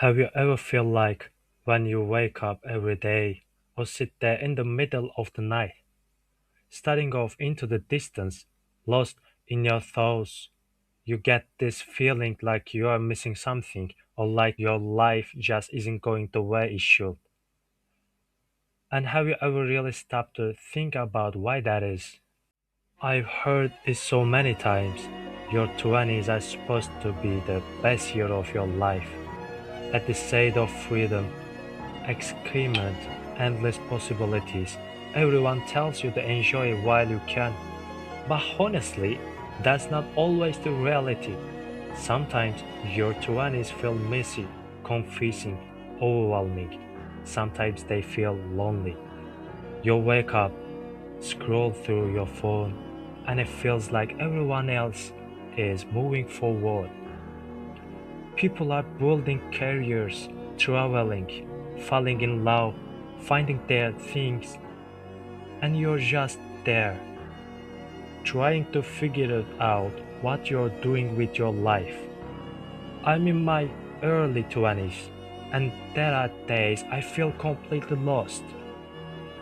Have you ever feel like when you wake up every day or sit there in the middle of the night, staring off into the distance, lost in your thoughts, you get this feeling like you are missing something or like your life just isn't going the way it should? And have you ever really stopped to think about why that is? I've heard it so many times. Your 20s are supposed to be the best year of your life. At the state of freedom, excitement, endless possibilities. Everyone tells you to enjoy it while you can. But honestly, that's not always the reality. Sometimes your 20s feel messy, confusing, overwhelming. Sometimes they feel lonely. You wake up, scroll through your phone, and it feels like everyone else is moving forward. People are building careers, traveling, falling in love, finding their things, and you're just there, trying to figure out what you're doing with your life. I'm in my early 20s, and there are days I feel completely lost.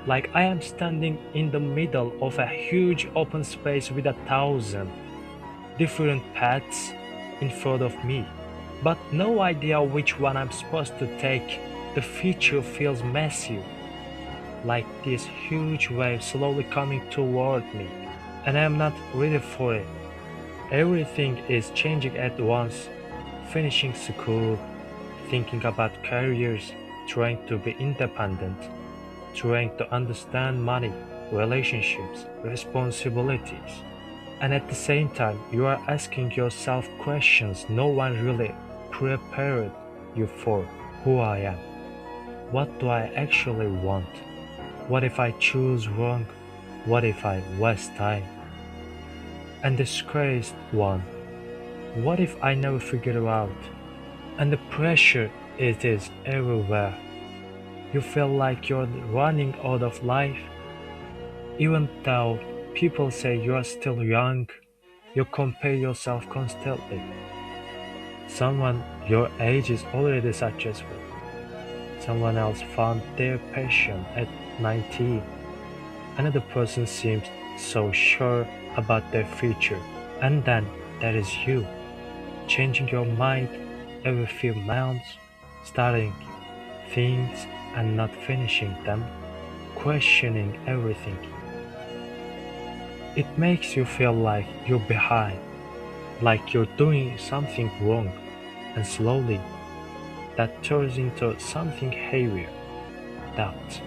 Like I am standing in the middle of a huge open space with 1,000 different paths in front of me, but no idea which one I'm supposed to take. The future feels massive, like this huge wave slowly coming toward me, and I'm not ready for it. Everything is changing at once. Finishing school, thinking about careers, trying to be independent, trying to understand money, relationships, responsibilities. And at the same time, you are asking yourself questions no one really prepared you for: who I am, what do I actually want, what if I choose wrong, what if I waste time, and the scariest one, what if I never figure it out? And the pressure, it is everywhere. You feel like you're running out of life, even though people say you are still young. You compare yourself constantly. Someone your age is already successful. Someone else found their passion at 19. Another person seems so sure about their future. And then there is you, changing your mind every few months, starting things and not finishing them, questioning everything. It makes you feel like you're behind, like you're doing something wrong, and slowly that turns into something heavier: doubt,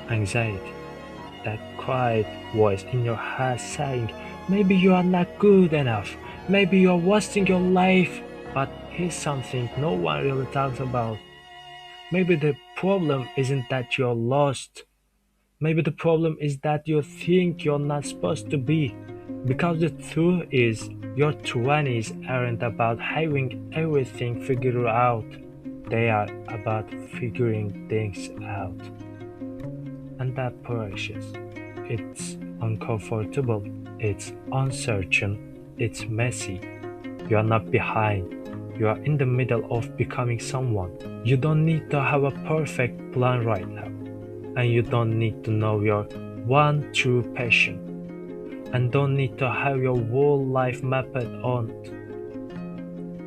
anxiety, that quiet voice in your head saying, maybe you are not good enough, maybe you are wasting your life. But here's something no one really talks about. Maybe the problem isn't that you're lost. Maybe the problem is that you think you're not supposed to be. Because the truth is, your 20s aren't about having everything figured out. They are about figuring things out. And that precious. It's uncomfortable, it's uncertain, it's messy. You are not behind. You are in the middle of becoming someone. You don't need to have a perfect plan right now. And you don't need to know your one true passion. And don't need to have your whole life mapped on.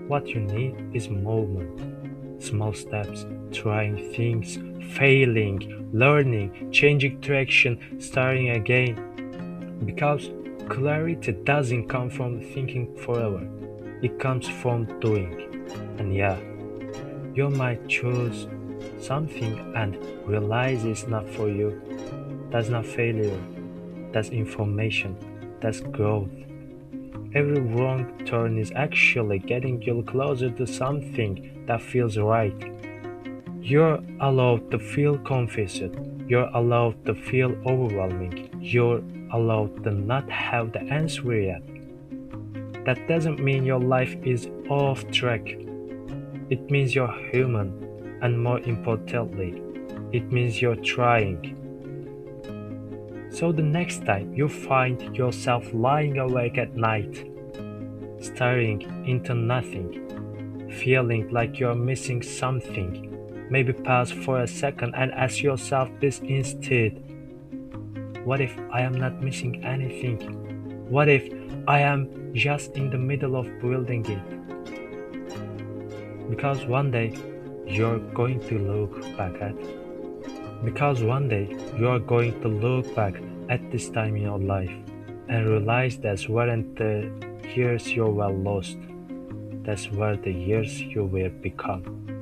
What you need is movement, small steps, trying things, failing, learning, changing direction, starting again. Because clarity doesn't come from thinking forever, it comes from doing. And yeah, you might choose something and realize it's not for you. That's not failure, that's information, that's growth. Every wrong turn is actually getting you closer to something that feels right. You're allowed to feel confused. You're allowed to feel overwhelming. You're allowed to not have the answer yet. That doesn't mean your life is off track. It means you're human, and more importantly, it means you're trying. So the next time you find yourself lying awake at night, staring into nothing, feeling like you're missing something. Maybe pause for a second and ask yourself this instead: what if I am not missing anything? What if I am just in the middle of building it? Because one day you're going to look back at because one day you're going to look back at this time in your life and realize that weren't the years you were lost, that's where the years you will become.